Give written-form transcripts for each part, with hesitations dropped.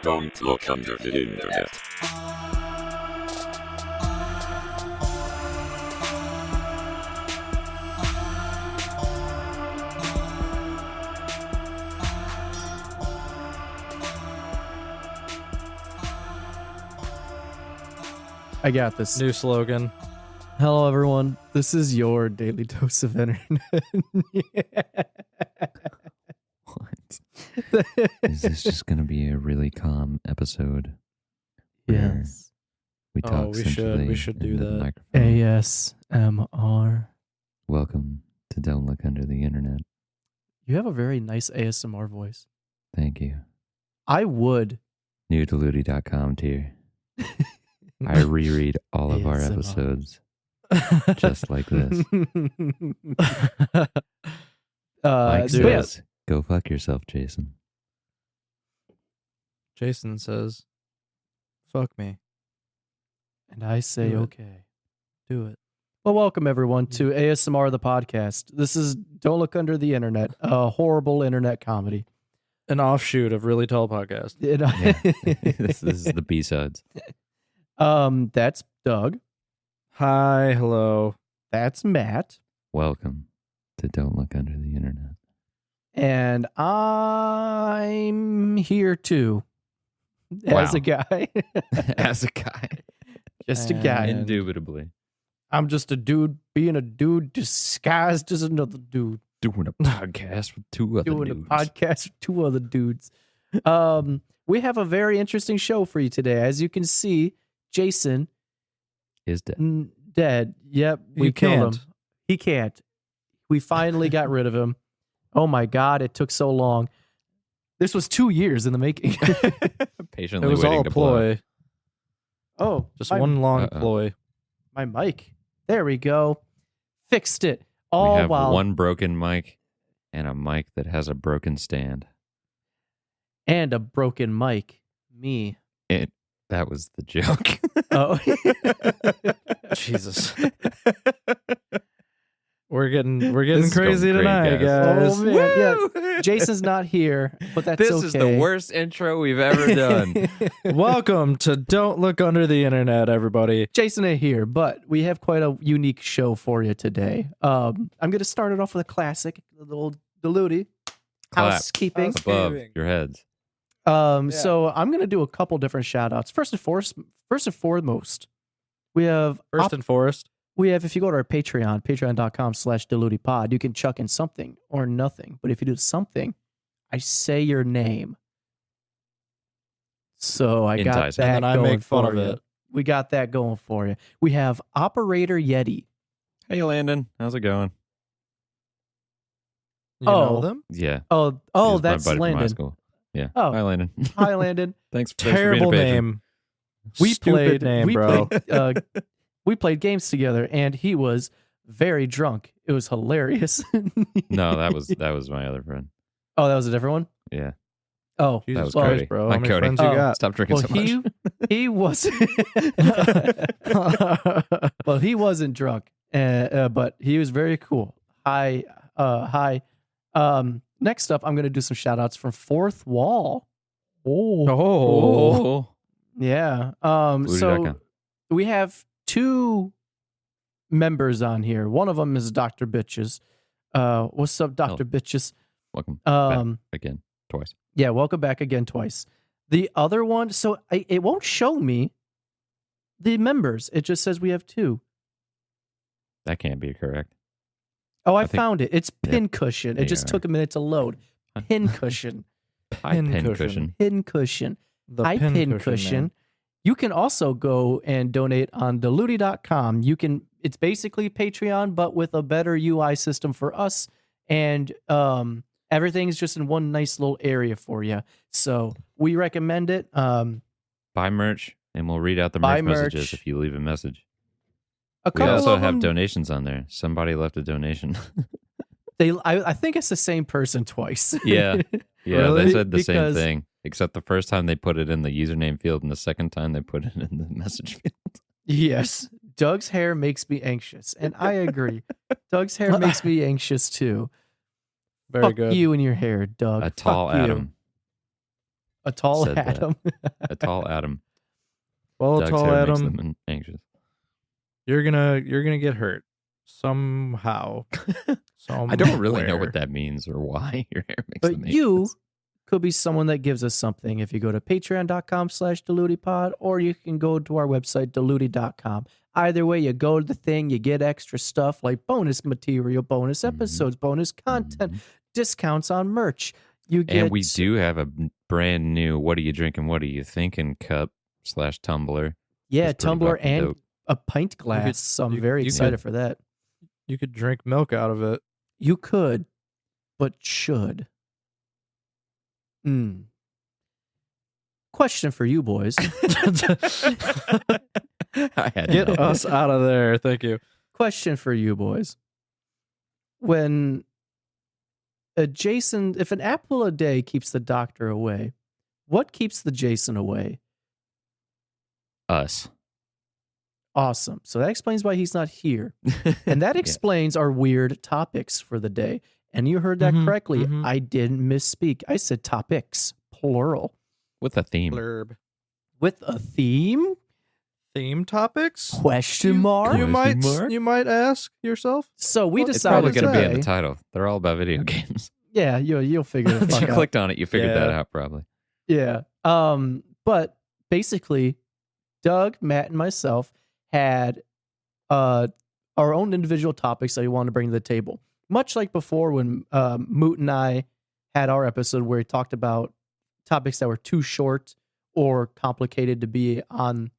Don't look under the internet. I got this. New slogan. Hello, everyone. This is your daily dose of internet. What? Is this just going to be a really calm episode? Yes. We talk We should do into the that. microphone. ASMR. Welcome to Don't Look Under the Internet. You have a very nice ASMR voice. Thank you. I would. NewDeluty.com tier. I reread all of our ASMR. episodes just like this. Mike so yeah, says, go fuck yourself, Jason. Jason says, "Fuck me, and I say Do it. okay. do it." Well, welcome everyone to ASMR the podcast. This is Don't Look Under the Internet, a horrible internet comedy. An offshoot of Really Tall Podcast. Yeah. this is the B-sides. That's Doug. Hi, hello. That's Matt. Welcome to Don't Look Under the Internet. And I'm here too. As Wow. a guy. As a guy. Just a guy. And- Indubitably. I'm just a dude being a dude disguised as another dude. Doing a podcast with two other Doing dudes. a podcast with two other dudes. We have a very interesting show for you today. As you can see, Jason Is dead. dead. Yep, we You killed can't. him. He can't. We finally got rid of him. Oh my God, it took so long. This was 2 years in the making. Patiently It was waiting all a to blow. ploy. Oh, Just my, one long Uh-oh. ploy. my mic. There we go. Fixed it. We All have while one broken mic and a mic that has a broken stand. and a broken mic. Me. That was the joke. Oh. Jesus. We're getting This is crazy going great, tonight, guys. guys. Oh man, yeah. Jason's not here, but that's This okay. is the worst intro we've ever done. Welcome to Don't Look Under the Internet, everybody. Jason ain't here, but we have quite a unique show for you today. I'm going to start it off with a classic, a little Deluty Clap. housekeeping. Above your heads. So I'm going to do a couple different shout outs. First and foremost, we have First and Forest. if you go to our Patreon, patreon.com/DelutiPod, you can chuck in something or nothing. But if you do something, I say your name. So I got Enticing. that And then I going make fun for of you. it. We got that going for you. We have Operator Yeti. Hey, Landon. How's it going? You know Oh. them? Yeah. Oh, He's that's my buddy from high Landon. school. Yeah. Oh. Hi, Landon. Hi, Landon. Thanks for Terrible being a patron. name. We Stupid played. name, we bro. played. We played games together, and he was very drunk. It was hilarious. No, that was my other friend. Oh, that was a different one. Yeah. Oh, Jesus That was well, Cody. bro. Hi, How many Cody. friends you Oh. got? Stop drinking well, so much. he was. Well, he wasn't drunk, but he was very cool. Hi. Next up, I'm going to do some shout outs from Fourth Wall. Oh. Yeah. Booty.com. So we have two members on here. One of them is Dr. Bitches. What's up, Dr. Bitches? Welcome Um, back again. Twice. yeah, welcome back again twice. The other one, so it won't show me the members. It just says we have two. That can't be correct. Oh, I I think- found it. It's yeah. Pincushion. It just Yeah. took a minute to load. Pincushion. Hi, Pin Pin cushion. Cushion. Pincushion. The Hi, pin Pincushion. man. You can also go and donate on Deluty.com. It's basically Patreon, but with a better UI system for us. And everything's just in one nice little area for you. So we recommend it. Buy merch, and we'll read out the Buy merch messages merch. if you leave a message. A We couple also of have them, donations on there. Somebody left a donation. I think it's the same person twice. Yeah. Yeah, Really? they said the same Because- thing. Except the first time they put it in the username field, and the second time they put it in the message field. Yes, Doug's hair makes me anxious, and I agree. Doug's hair makes me anxious too. Very Fuck good. you and your hair, Doug. A tall Fuck you. Adam. A tall said that. Adam. A tall Adam. Well, Doug's tall hair makes Adam, them anxious. you're gonna get hurt somehow. I don't really know Somewhere. what that means or why your hair makes But them you anxious. could be someone that gives us something if you go to patreon.com/deludipod, or you can go to our website, deludi.com. Either way, you go to the thing, you get extra stuff like bonus material, bonus episodes, bonus content, Mhm. discounts on merch. You get, And we do have a brand new "What Are You Drinking? What Are You Thinking?" cup/tumbler. yeah, It's pretty tumbler fucking and dope. a pint glass. So I'm you- very you excited could- for that. You could drink milk out of it. You could, but should. Question for you boys. I had to Get know. us out of there. Thank you. Question for you boys. When if an apple a day keeps the doctor away, what keeps the Jason away? Us. Awesome. So that explains why he's not here. And that Yeah. explains our weird topics for the day. And you heard that Mhm, correctly. mhm. I didn't misspeak. I said topics, plural, With a theme. Blurb. with a theme? Theme topics? Question mark? You Question might mark? you might ask yourself. So we Well, it's It's probably decided going to be in the today- title. They're all about video games. Yeah, you'll figure the If fuck you out. clicked on it, you figured that Yeah. out probably. Yeah. But basically, Doug, Matt, and myself had our own individual topics that we wanted to bring to the table. Much like before when Moot and I had our episode where we talked about topics that were too short or complicated to be on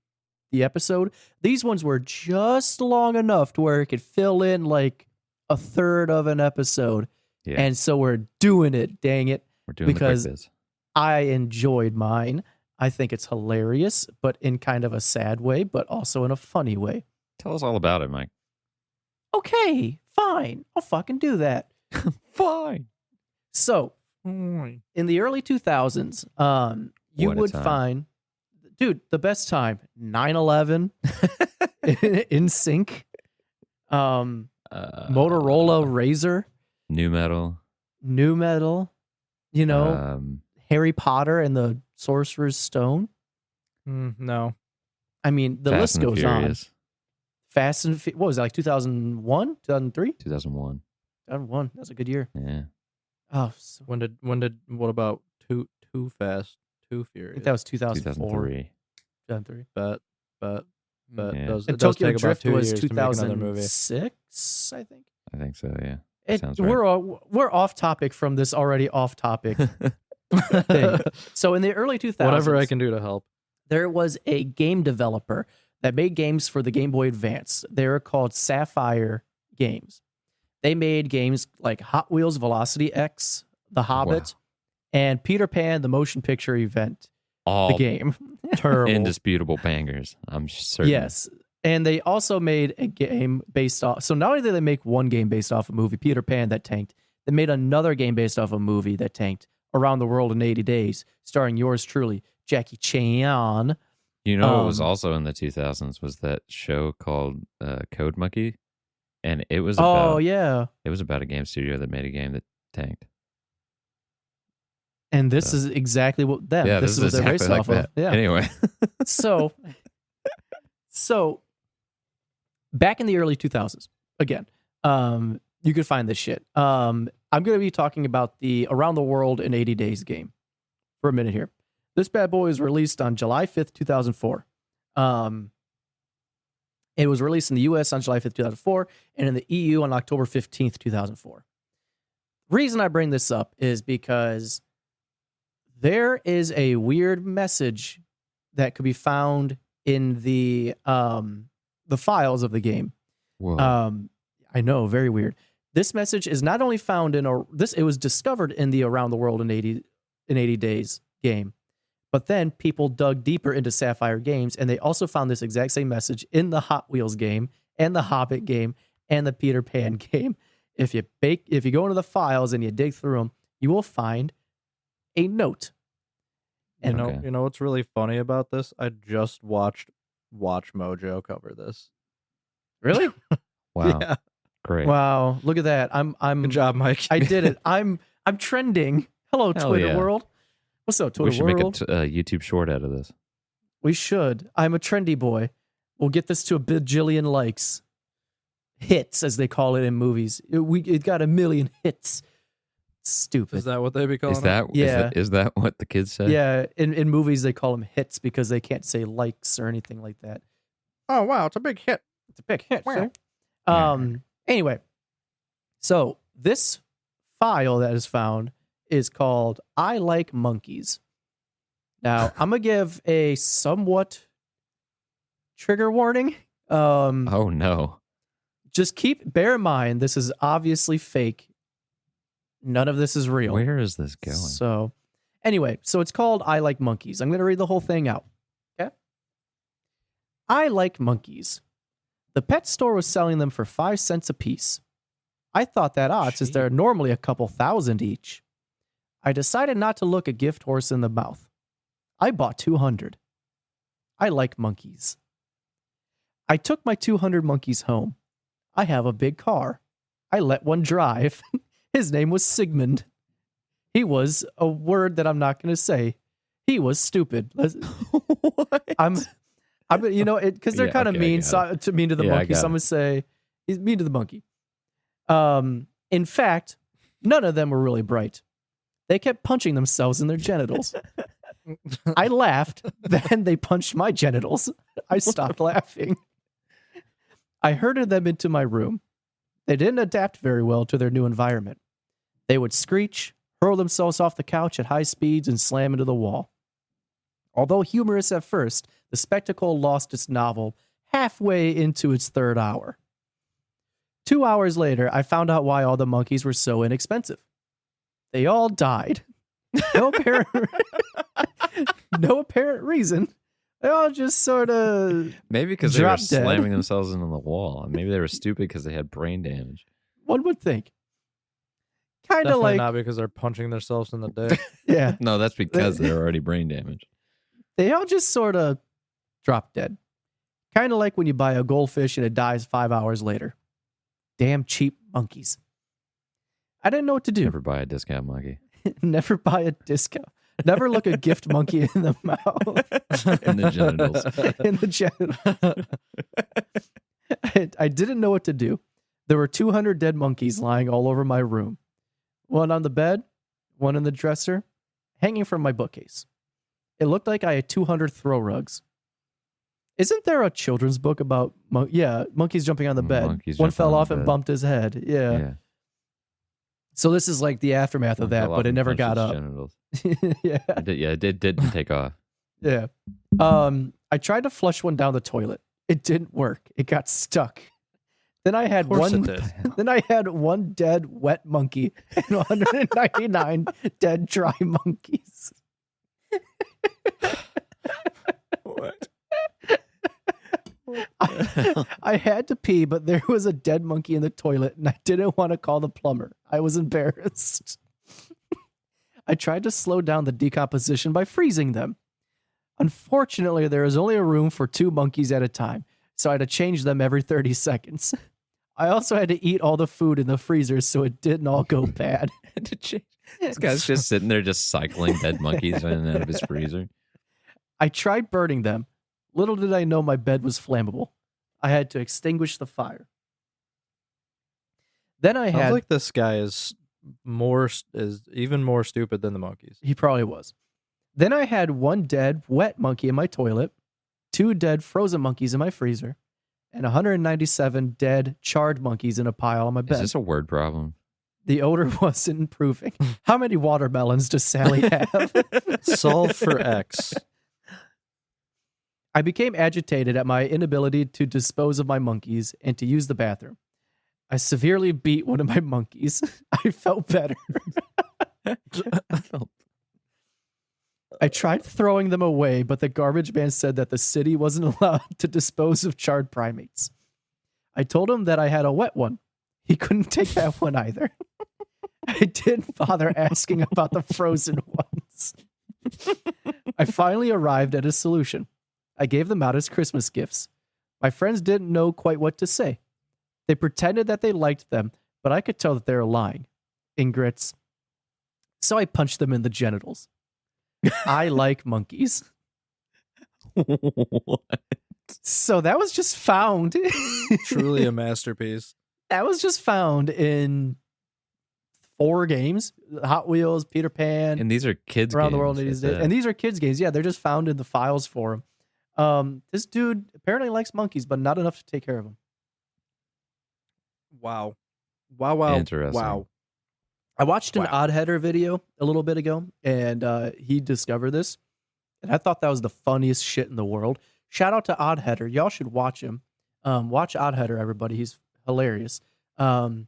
the episode. These ones were just long enough to where it could fill in like a third of an episode. Yeah. And so we're doing it, dang it. We're doing because the quick biz. I enjoyed mine. I think it's hilarious, but in kind of a sad way, but also in a funny way. Tell us all about it, Mike. Okay, fine. I'll fucking do that. Fine. So, in the early 2000s, you What a would time. find, dude, the best time, 9/11, in sync, Motorola Razr, New metal. New Metal, you know, Harry Potter and the Sorcerer's Stone. No. I mean, the Fast list and the goes on. Furious. Fast and what was it, like 2001, 2003? 2001. 2001. That's a good year. Yeah. Oh, so, What about Too Fast, Too I Furious? think that was 2004. 2003. 2003. But Yeah. does, And it does Tokyo take about Drift 2 was years to make another movie. 2006, I think. I think so, yeah. It, Sounds right. we're off topic from this already off topic thing. So in the early 2000s, Whatever I can do to help. there was a game developer that made games for the Game Boy Advance. They were called Sapphire Games. They made games like Hot Wheels Velocity X, The Hobbit, and Peter Pan, the motion picture event, All the game. Terrible. indisputable bangers. I'm certain. Yes. And they also made a game based off. So not only did they make one game based off a movie, Peter Pan, that tanked, they made another game based off a movie that tanked, Around the World in 80 Days, starring yours truly, Jackie Chan. You know what was Um, also in the 2000s was that show called Code Monkey, and it was about Yeah. it was about a game studio that made a game that tanked. And this So- is exactly what them. Yeah, this is what they're based exactly off like of. that. Yeah. Anyway, So back in the early 2000s, again, you could find this shit. I'm going to be talking about the Around the World in 80 Days game for a minute here. This bad boy was released on July 5th, 2004. It was released in the US on July 5th, 2004, and in the EU on October 15th, 2004. Reason I bring this up is because there is a weird message that could be found in the files of the game. whoa. I know, very weird. This message is not only found in it was discovered in the Around the World in 80 Days game, but then people dug deeper into Sapphire Games, and they also found this exact same message in the Hot Wheels game and the Hobbit game and the Peter Pan game. If you go into the files and you dig through them, you will find a note. And You know, Okay. you know what's really funny about this? I just watched Watch Mojo cover this. really? Wow. Yeah. Great. Wow, look at that. I'm Good job, Mike. I did it. I'm trending. Hello, Hell Twitter yeah. world. What's up, We Twitter should make world? a YouTube short out of this. We should. I'm a trendy boy. We'll get this to a bajillion likes. Hits, as they call it in movies. It got 1 million hits. Stupid. Is that what they be calling Is that Yeah. is that what the kids say? Yeah, in movies they call them hits because they can't say likes or anything like that. Oh, wow. It's a big hit. It's a big hit. Wow. See? Anyway, so this file that is found is called I Like Monkeys. Now, I'm going to give a somewhat trigger warning. Oh no. Just bear in mind, this is obviously fake. None of this is real. Where is this going? So, anyway, so it's called I Like Monkeys. I'm going to read the whole thing out. Okay? I like monkeys. The pet store was selling them for 5 cents a piece. I thought that odd since they're normally a couple thousand each. I decided not to look a gift horse in the mouth. I bought 200. I like monkeys. I took my 200 monkeys home. I have a big car. I let one drive. His name was Sigmund. He was a word that I'm not going to say. He was stupid. What? I'm you know, because they're Yeah, kind of okay, I mean got mean to the Yeah, I monkey. got So I'm going to say he's mean to the monkey. In fact, none of them were really bright. They kept punching themselves in their genitals. I laughed. Then they punched my genitals. I stopped laughing. I herded them into my room. They didn't adapt very well to their new environment. They would screech, hurl themselves off the couch at high speeds, and slam into the wall. Although humorous at first, the spectacle lost its novel halfway into its 3rd hour. 2 hours later, I found out why all the monkeys were so inexpensive. They all died. No apparent, no apparent reason. They all just sort of, Maybe because they were Drop dead. slamming themselves into the wall. Maybe they were stupid because they had brain damage. one would think. Kind of Definitely like, not because they're punching themselves in the dick. yeah, No, that's because they're already brain damaged. they all just sort of drop dead. Kind of like when you buy a goldfish and it dies 5 hours later. Damn cheap monkeys. I didn't know what to do. Never buy a discount monkey. Never buy a discount. Never look a gift monkey in the mouth. In the genitals. In the genitals. I didn't know what to do. There were 200 dead monkeys lying all over my room. One on the bed, one in the dresser, hanging from my bookcase. It looked like I had 200 throw rugs. Isn't there a children's book about monkeys jumping on the bed? Monkeys One jumping fell on the off and bed. bumped his head. Yeah. So this is like the aftermath of One that, fell but off it and never punched got its up. genitals. Yeah. It didn't take off. Yeah. I tried to flush one down the toilet. It didn't work. It got stuck. Then I had Of course one it did. then I had one dead wet monkey and 199 dead dry monkeys. What? I had to pee, but there was a dead monkey in the toilet and I didn't want to call the plumber. I was embarrassed. I tried to slow down the decomposition by freezing them. Unfortunately, there is only a room for 2 monkeys at a time, so I had to change them every 30 seconds. I also had to eat all the food in the freezer so it didn't all go bad. This guy's just sitting there just cycling dead monkeys in and out of his freezer. I tried burning them. Little did I know my bed was flammable. I had to extinguish the fire. Then I Sounds had... like this guy is even more stupid than the monkeys. He probably was. Then I had 1 dead wet monkey in my toilet, 2 dead frozen monkeys in my freezer, and 197 dead charred monkeys in a pile on my Is bed. this a word problem? The odor wasn't improving. How many watermelons does Sally have? Solve for X. I became agitated at my inability to dispose of my monkeys and to use the bathroom. I severely beat one of my monkeys. I felt better. I tried throwing them away, but the garbage man said that the city wasn't allowed to dispose of charred primates. I told him that I had a wet one. He couldn't take that one either. I didn't bother asking about the frozen ones. I finally arrived at a solution. I gave them out as Christmas gifts. My friends didn't know quite what to say. They pretended that they liked them, but I could tell that they were lying. Ingrats. So I punched them in the genitals. I like monkeys. What? So that was just found. Truly a masterpiece. That was just found in 4 games. Hot Wheels, Peter Pan, And these are kids around games the world these days. And these are kids games. Yeah, they're just found in the files for them. This dude apparently likes monkeys, but not enough to take care of them. Wow. Wow. Interesting. Wow. I watched an Odd Header video a little bit ago, and he discovered this, and I thought that was the funniest shit in the world. Shout out to Odd Header. Y'all should watch him. Watch Odd Header, everybody. He's hilarious. But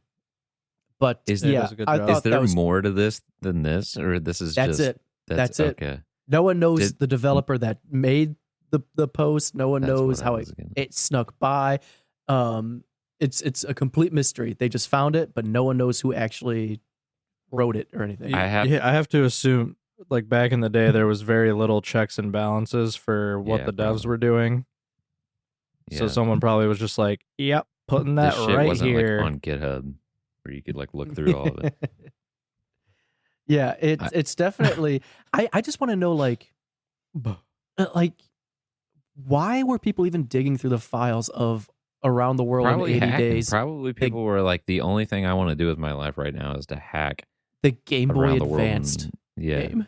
Is yeah, a good I job. thought Is there that was, more to this than this, or this is that's just it. That's it. Okay. No one knows Did- the developer that made the post. No one That's knows what I how was gonna- it snuck by. It's a complete mystery. They just found it, but no one knows who actually wrote it or anything. I have- I have to assume, like back in the day, there was very little checks and balances for what Yeah, the devs probably. were doing. Yeah. So someone probably was just like, "Yep, putting that this shit right wasn't here." like on GitHub where you could like look through all of it. Yeah, it's definitely. I just want to know like why were people even digging through the files of Around the World Probably in 80 hacking. days? Probably people were like, the only thing I want to do with my life right now is to hack The Game Boy around the world. Advanced Yeah. game.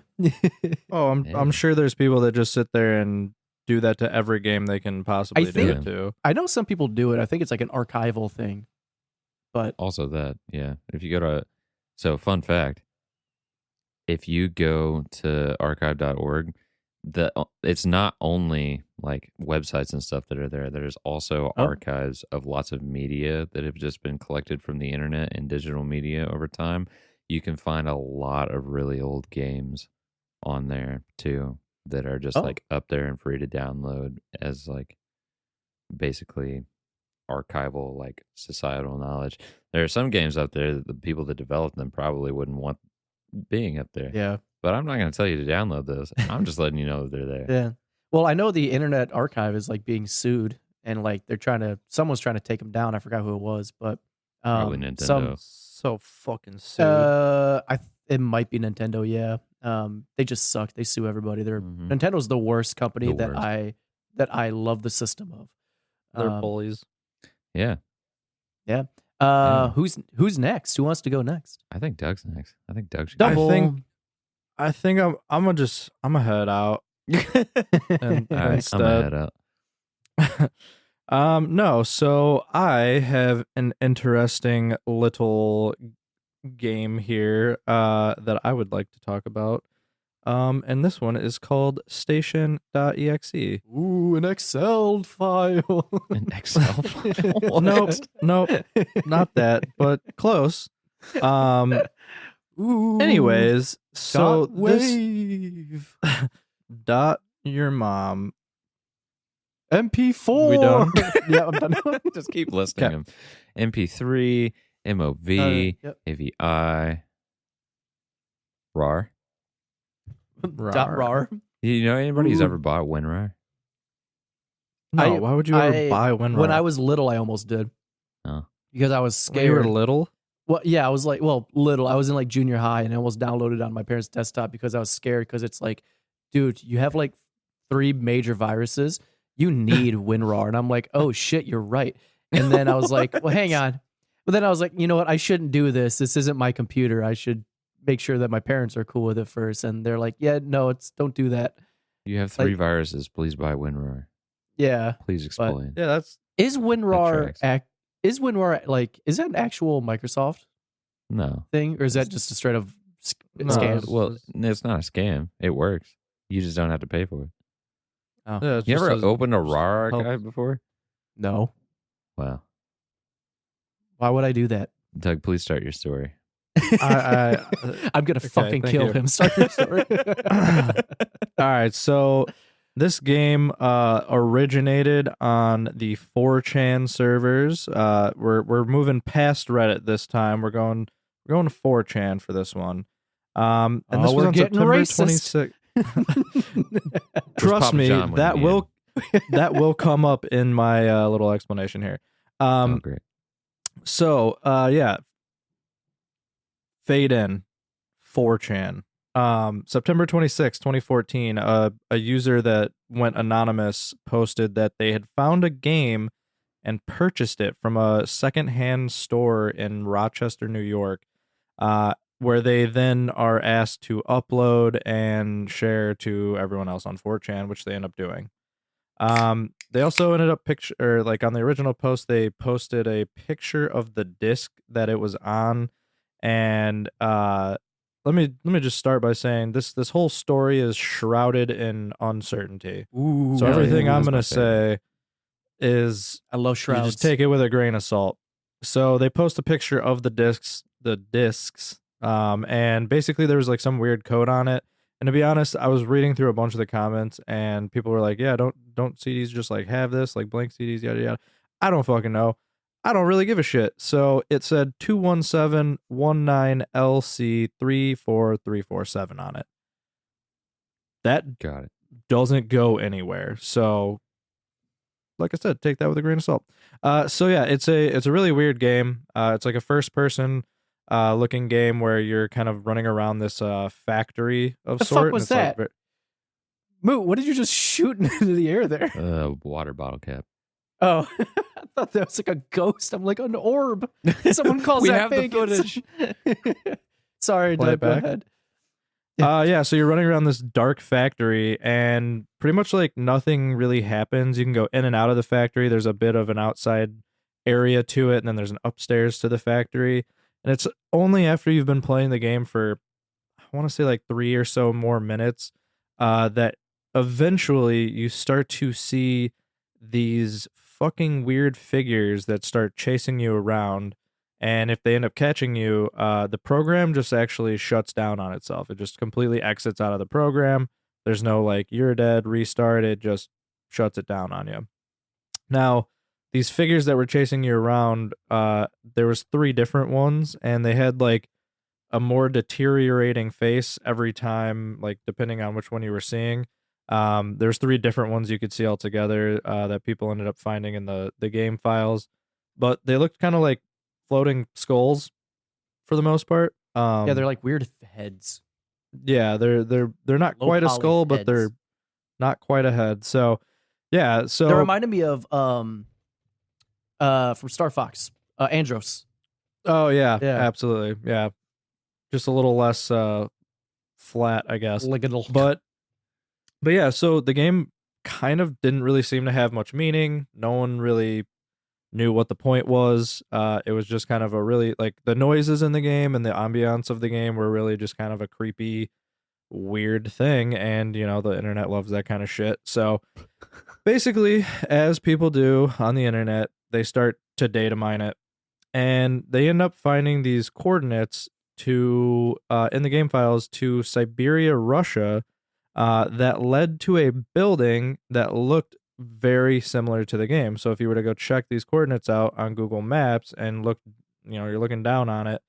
Oh, I'm Yeah. sure there's people that just sit there and do that to every game they can possibly do think- it to. I know some people do it. I think it's like an archival thing, but Also that, yeah. If you go to, so fun fact, if you go to archive.org, it's not only like websites and stuff that are there. There's also Oh. archives of lots of media that have just been collected from the internet and digital media over time. You can find a lot of really old games on there too that are just Oh. like up there and free to download as like basically archival like societal knowledge. There are some games out there that the people that developed them probably wouldn't want being up there. yeah. But I'm not going to tell you to download those. I'm just letting you know that they're there. Yeah. Well, I know the Internet Archive is like being sued, and like someone's trying to take them down. I forgot who it was, but Probably Nintendo. So fucking sued. It might be Nintendo. Yeah. They just suck. They sue everybody. Mhm. Nintendo's the worst company The that worst. I love the system of. They're bullies. Yeah. Yeah. Yeah. Who's next? Who wants to go next? I think Doug's next. I think Doug should Double. I think I'm gonna head out and All right, I'm going to head out. no, so I have an interesting little game here that I would like to talk about. And this one is called station.exe. Ooh, an Excel file. An Excel file. Nope, not that, but close. Ooh. Anyways, so Dot this wave. dot your mom. MP4. We done? Yeah, I'm done. Just keep listing Okay. them. MP3, MOV, Yep. AVI, RAR. Dot rar. You know anybody who's Ooh. ever bought WinRAR? No, why would you ever buy WinRAR? When I was little, I almost did. Oh. Because I was When you were scared. little? Well, yeah, I was like, little. I was in like junior high and I almost downloaded it on my parents' desktop because I was scared because it's like, dude, you have like 3 major viruses. You need WinRAR. And I'm like, oh shit, you're right. And then I was like, well, hang on. But then I was like, you know what? I shouldn't do this. This isn't my computer. I should make sure that my parents are cool with it first. And they're like, yeah, no, don't do that. You have 3 Like- viruses. Please buy WinRAR. Yeah. Please explain. Yeah, that's Is WinRAR tracks. is WinRAR like, is that an actual Microsoft No. thing? Or is that just a straight up No, scam? it's- Well, it's not a scam. It works. You just don't have to pay for it. Oh, yeah, it's You just ever a- opened a RAR help. archive before? no. Wow. Why would I do that? Doug, please start your story. I'm gonna Okay, fucking thank kill you. him. Start your story. All right, so this game originated on the 4chan servers. We're moving past Reddit this time. We're going to 4chan for this one. And this was we're on getting September racist. 26th. Trust Papa me, John when that you need will that will come up in my little explanation here. Oh, great. So yeah, fade in 4chan. September 26, 2014, a user that went anonymous posted that they had found a game and purchased it from a secondhand store in Rochester, New York, where they then are asked to upload and share to everyone else on 4chan, which they end up doing. They also ended up on the original post, they posted a picture of the disc that it was on, and let me just start by saying this whole story is shrouded in uncertainty. Ooh, So hell everything yeah, I'm that's my gonna say is I love you shrouds. just take it with a grain of salt. So they post a picture of the discs, and basically there was like some weird code on it. And to be honest, I was reading through a bunch of the comments, and people were like, "Yeah, don't CDs just like have this, like blank CDs, yada yada." I don't fucking know. I don't really give a shit. So it said 21719LC34347 on it. That Got it. doesn't go anywhere. So like I said, take that with a grain of salt. So yeah, it's a really weird game. It's like a first person looking game where you're kind of running around this factory of The sort. fuck was and it's that? Like, Moo, what did you just shoot into the air there? Water bottle cap. Oh, I thought that was like a ghost. I'm like an orb. Someone calls We that have the big. footage. Sorry, Play Doug, it go back. ahead. Yeah, so you're running around this dark factory, and pretty much like nothing really happens. You can go in and out of the factory. There's a bit of an outside area to it, and then there's an upstairs to the factory. And it's only after you've been playing the game for, I want to say like 3 or so more minutes, that eventually you start to see these fucking weird figures that start chasing you around. And if they end up catching you, the program just actually shuts down on itself. It just completely exits out of the program. There's no like, you're dead, restart. It just shuts it down on you. Now, these figures that were chasing you around, there was 3 different ones, and they had like a more deteriorating face every time, like depending on which one you were seeing. There's 3 different ones you could see altogether that people ended up finding in the game files, but they looked kind of like floating skulls for the most part. Yeah, they're like weird heads. Yeah, they're not quite a Low-poly skull, but heads. they're not quite a head. So yeah, so They reminded me of from Star Fox, Andros. oh yeah, Yeah. absolutely, yeah, just a little less flat, I guess. Ligadal. But yeah, so the game kind of didn't really seem to have much meaning. No one really knew what the point was. It was just kind of a really like the noises in the game and the ambiance of the game were really just kind of a creepy, weird thing. And you know, the internet loves that kind of shit. So basically, as people do on the internet, they start to data mine it, and they end up finding these coordinates to in the game files to Siberia, Russia, that led to a building that looked very similar to the game. So if you were to go check these coordinates out on Google Maps and look, you know, you're looking down on it,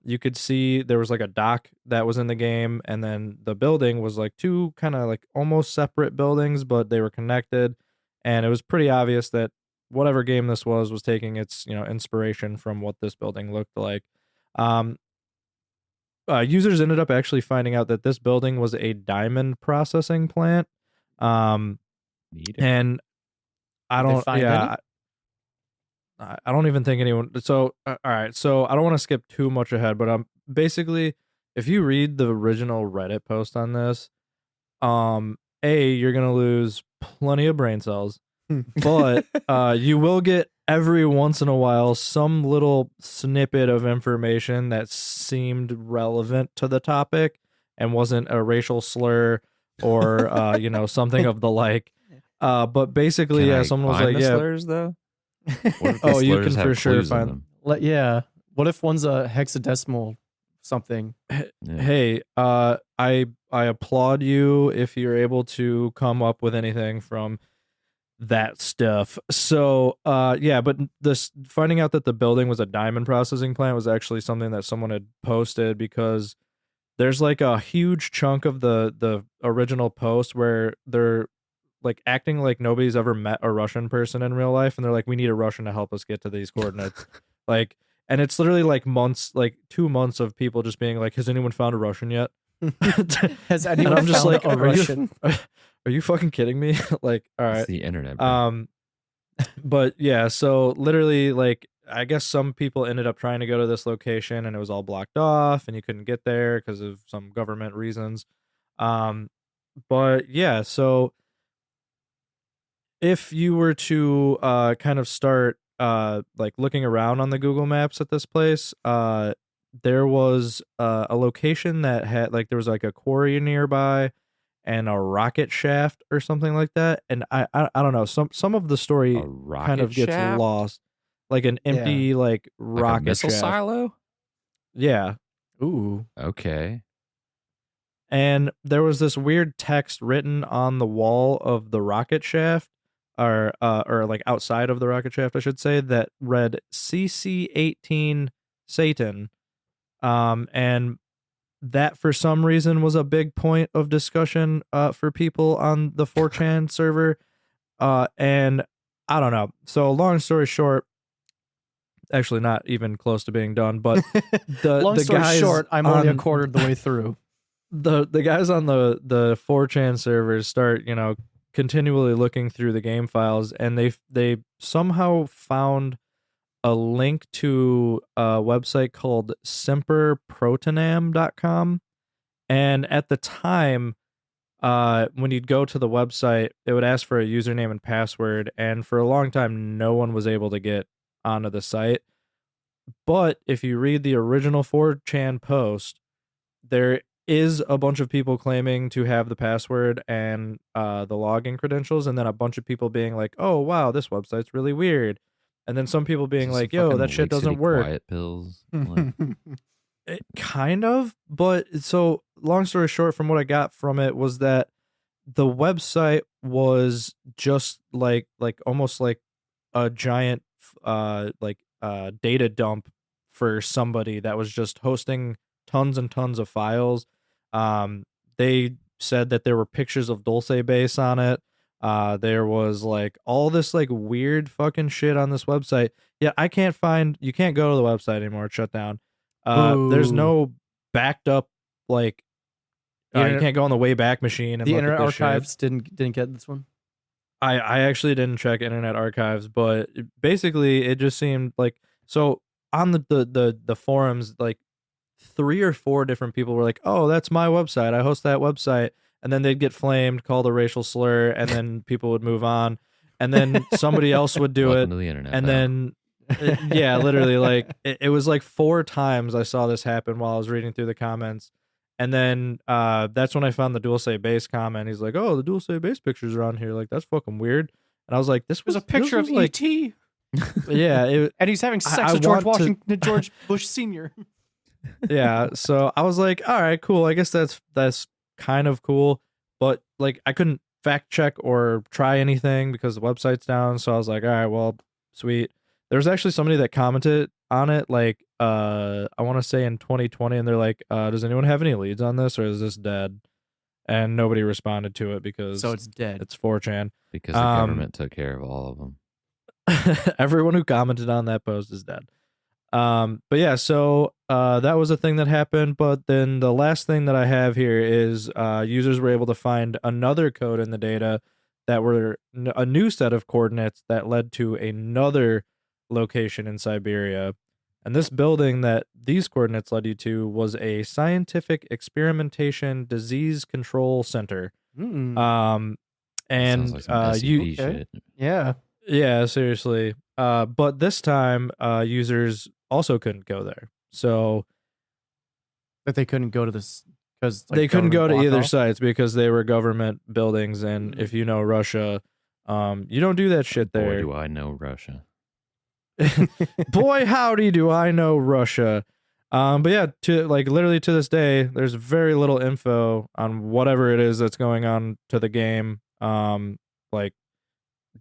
you could see there was like a dock that was in the game, and then the building was like 2 kind of like almost separate buildings, but they were connected, and it was pretty obvious that whatever game this was taking its, you know, inspiration from what this building looked like. Users ended up actually finding out that this building was a diamond processing plant. Neat. And I Did they don't, find yeah, I don't even think anyone. So, all right. So I don't want to skip too much ahead, but basically, if you read the original Reddit post on this, you're gonna lose plenty of brain cells, but you will get every once in a while some little snippet of information that seemed relevant to the topic and wasn't a racial slur or you know, something of the like. But basically, Can yeah, I someone was find like, the yeah, slurs though? What if the oh, you slurs can have for sure clues in find. them? Yeah. What if one's a hexadecimal something? Yeah. Hey, I applaud you if you're able to come up with anything from that stuff. So, yeah, but this finding out that the building was a diamond processing plant was actually something that someone had posted because there's like a huge chunk of the original post where they're like acting like nobody's ever met a Russian person in real life, and they're like, we need a Russian to help us get to these coordinates. Like, and it's literally like months, like 2 months of people just being like, has anyone found a Russian yet? Has And anyone I'm just found like, a Russian? are you fucking kidding me? Like, all It's right. the internet. Bro. But yeah, so literally, like, I guess some people ended up trying to go to this location and it was all blocked off and you couldn't get there because of some government reasons. But yeah, so if you were to kind of start like looking around on the Google Maps at this place, there was a location that had like there was like a quarry nearby and a rocket shaft or something like that. And I don't know, some of the story A rocket kind of gets shaft? lost, like an empty like Like a rocket missile shaft. silo? Yeah. Ooh. Okay. And there was this weird text written on the wall of the rocket shaft, or like outside of the rocket shaft, I should say, that read CC18 Satan. And that for some reason was a big point of discussion for people on the 4chan server. And I don't know. So long story short, actually not even close to being done, but Long the story guys short, I'm only a on- quarter of the way through. the guys on the 4chan servers start, you know, continually looking through the game files, and they somehow found a link to a website called semperprotonam.com. And at the time, when you'd go to the website, it would ask for a username and password, and for a long time no one was able to get onto the site. But if you read the original 4chan post, there is a bunch of people claiming to have the password and the login credentials, and then a bunch of people being like, oh wow, this website's really weird, and then some people being Is this like, some yo, fucking that shit Lake doesn't City work. Quiet pills. Like, Kind of, but so long story short, from what I got from it was that the website was just like almost like a giant data dump for somebody that was just hosting tons and tons of files. They said that there were pictures of Dulce base on it. There was like all this like weird fucking shit on this website. Yeah, you can't go to the website anymore. It's shut down. There's Ooh. no backed up like The you internet- can't go on the Wayback Machine and The look Internet at this shit. Archives didn't get this one. I actually didn't check Internet Archives, but basically it just seemed like, so on the forums, like 3 or 4 different people were like, oh, that's my website, I host that website, and then they'd get flamed, called a racial slur, and then people would move on, and then somebody else would do welcome it, to the internet. and pal. then yeah, literally, like it was like 4 times I saw this happen while I was reading through the comments. And then that's when I found the Dulce base comment. He's like, oh, the Dulce base pictures are on here, like that's fucking weird. And I was like, There's a picture of like, ET, yeah, and he's having sex I with George want to- Washington, George Bush Sr. yeah. So I was like, all right, cool, I guess that's kind of cool, but like I couldn't fact check or try anything because the website's down. So I was like, all right, well, sweet. There's actually somebody that commented on it, like I want to say in 2020, and they're like, does anyone have any leads on this, or is this dead? And nobody responded to it because So it's dead. it's 4chan. because the government took care of all of them. Everyone who commented on that post is dead. But yeah, so that was a thing that happened. But then the last thing that I have here is users were able to find another code in the data that were a new set of coordinates that led to another location in Siberia. And this building that these coordinates led you to was a scientific experimentation disease control center. Mm. And Sounds like some SCP okay. shit. yeah, seriously. But this time, users also couldn't go there. So That they couldn't go to this because they couldn't go to either side. sites because they were government buildings. And if you know Russia, you don't do that shit Boy, there. do I know Russia. Boy, howdy, do I know Russia. But yeah, literally to this day, there's very little info on whatever it is that's going on to the game. Like,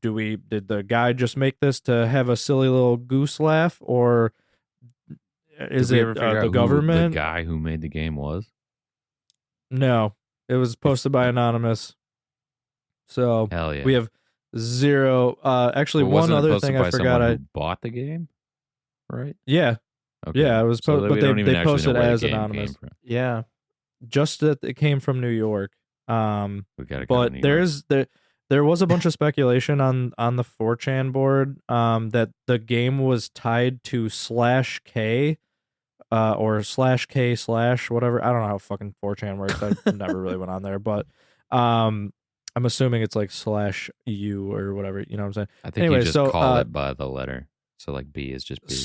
did the guy just make this to have a silly little goose laugh, or is Did we it ever figure out the who government? the guy who made the game was? No, it was posted by anonymous. So Hell yeah. we have zero. Actually, Well, one wasn't it other posted thing by I forgot. someone who bought the game, right? Yeah, Okay. yeah, it was So posted, but we don't even they actually posted know where as the game anonymous. came from. Yeah. Just that it came from New York. We gotta go to But New York. there was a bunch of speculation on the 4chan board that the game was tied to /K or /K/ whatever. I don't know how fucking 4chan works. I never really went on there, but I'm assuming it's like /U or whatever. You know what I'm saying? I think anyway, you just so, call it by the letter. So like B is just B.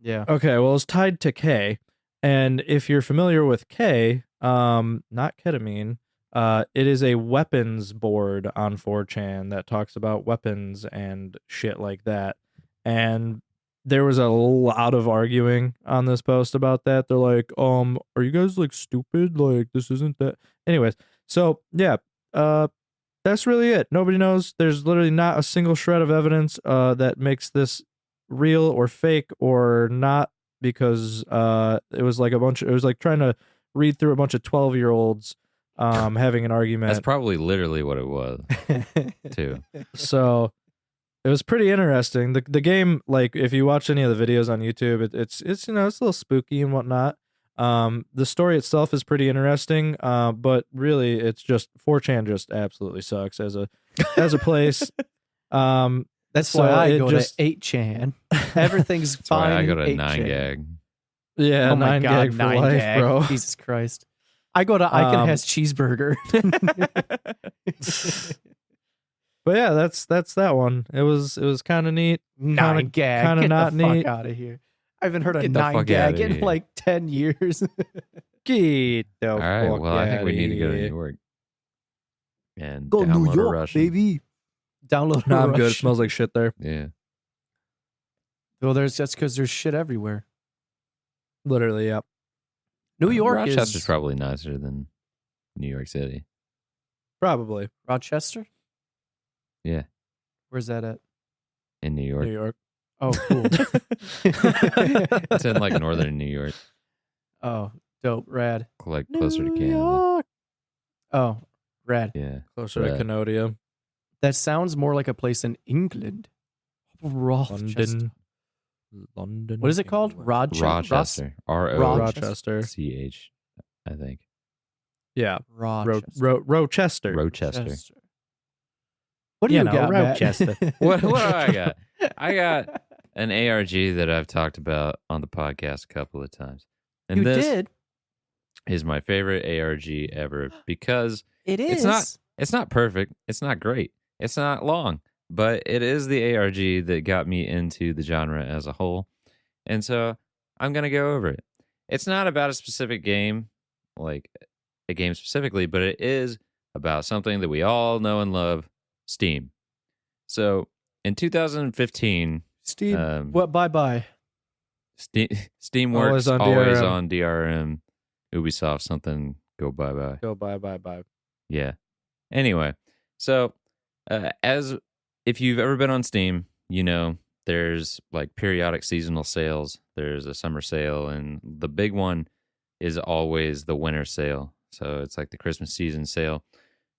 Yeah. Okay, well, it's tied to K, and if you're familiar with K, not ketamine. It is a weapons board on 4chan that talks about weapons and shit like that. And there was a lot of arguing on this post about that. They're like, are you guys like stupid? Like, this isn't that. Anyways, so yeah, that's really it. Nobody knows. There's literally not a single shred of evidence that makes this real or fake or not, because it was like it was like trying to read through a bunch of 12-year-olds having an argument. That's probably literally what it was, too. So it was pretty interesting. The game, like, if you watch any of the videos on YouTube, it's it's a little spooky and whatnot. The story itself is pretty interesting, but really it's just 4chan just absolutely sucks as a place. That's So why I it go just- to 8chan. Everything's That's why fine. I go to in 9 8chan. gag. Yeah, Oh my 9 god, gag for 9 life, gag. bro. Jesus Christ. I go to I Can Has Cheeseburger. But yeah, that's that one. It was kind of neat. 9 gag. kinda Get not the neat. fuck out of here. I haven't heard a Get the 9 fuck gag outta in here. like 10 years. Get the All right, fuck well, I think we need to go to outta New here. York and Go download New a York, Russian. baby. Download No, I'm good. It Rush. smells like shit there. Yeah. Well, that's because there's shit everywhere. Literally, yeah. New York Rochester's is probably nicer than New York City. Probably Rochester. Yeah, Where's that at? in New York. New York. Oh, cool. It's in like northern New York, Oh, dope, rad. like closer to New Canada. York. Oh, rad. Yeah. Closer Right. to Canodia. That sounds more like a place in England. Rochester. London. What is it called? England. Rochester. Rochester. R-O-C-H, I think. Yeah. Rochester. Rochester. Rochester. What do You you know, got, Matt? Rochester. What do I got? I got an ARG that I've talked about on the podcast a couple of times. And You this did. is my favorite ARG ever because It is. it's not perfect. It's not great. It's not long, but it is the ARG that got me into the genre as a whole. And so I'm going to go over it. It's not about a specific game, like a game specifically, but it is about something that we all know and love, Steam. So in 2015, Steam. What? Bye. Steam Always works on always DRM. on DRM. Ubisoft, something, go bye-bye. Go bye. Yeah. Anyway, so as if you've ever been on Steam, you know there's like periodic seasonal sales. There's a summer sale, and the big one is always the winter sale. So it's like the Christmas season sale.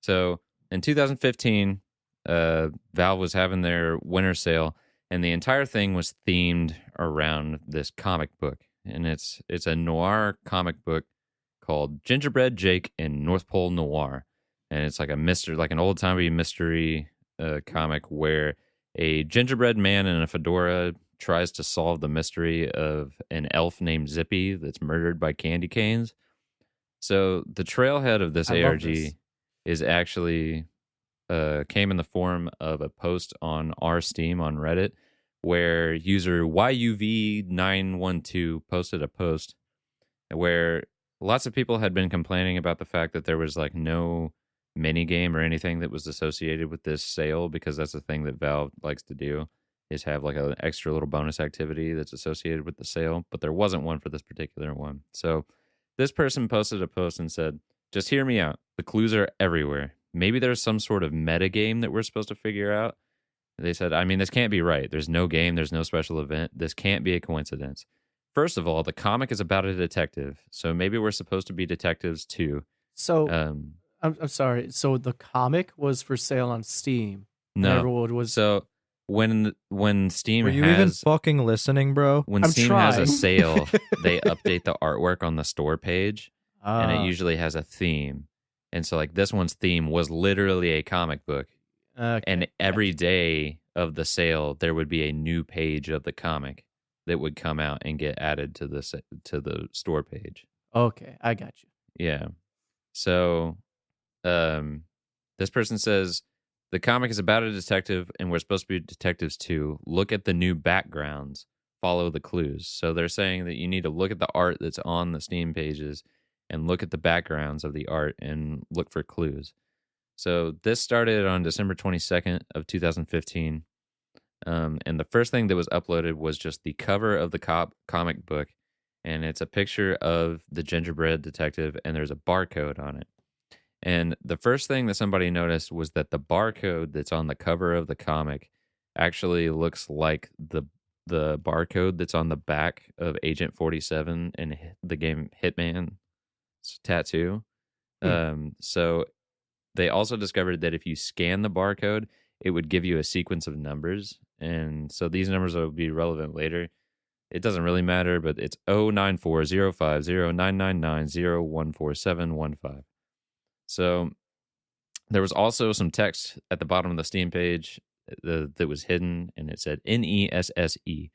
So in 2015, Valve was having their winter sale, and the entire thing was themed around this comic book, and it's a noir comic book called Gingerbread Jake and North Pole Noir. And it's like a mystery, like an old timey mystery comic where a gingerbread man in a fedora tries to solve the mystery of an elf named Zippy that's murdered by candy canes. So the trailhead of this I love ARG this. is actually came in the form of a post on our Steam on Reddit where user YUV912 posted a post where lots of people had been complaining about the fact that there was like no mini game or anything that was associated with this sale, because that's the thing that Valve likes to do, is have like an extra little bonus activity that's associated with the sale, but there wasn't one for this particular one. So this person posted a post and said, just hear me out. The clues are everywhere. Maybe there's some sort of meta game that we're supposed to figure out. They said, I mean, this can't be right. There's no game. There's no special event. This can't be a coincidence. First of all, the comic is about a detective, so maybe we're supposed to be detectives too. So Um, I'm sorry. So the comic was for sale on Steam. And no, everyone was. so when Steam Were you even has fucking listening, bro? when I'm Steam has a trying. sale, they update the artwork on the store page, and it Ah, usually has a theme. And so, like, this one's theme was literally a comic book, okay. and Gotcha. every day of the sale, there would be a new page of the comic that would come out and get added to the store page. Okay, I got you. Yeah. So, this person says the comic is about a detective, and we're supposed to be detectives too. Look at the new backgrounds, follow the clues. So they're saying that you need to look at the art that's on the Steam pages and look at the backgrounds of the art and look for clues. So this started on December 22nd of 2015. And the first thing that was uploaded was just the cover of the comic book, and it's a picture of the gingerbread detective, and there's a barcode on it. And the first thing that somebody noticed was that the barcode that's on the cover of the comic actually looks like the barcode that's on the back of Agent 47 in the game Hitman tattoo. So they also discovered that if you scan the barcode, it would give you a sequence of numbers. And so these numbers will be relevant later. It doesn't really matter, but it's 094050999014715. So there was also some text at the bottom of the Steam page that was hidden, and it said NESSE.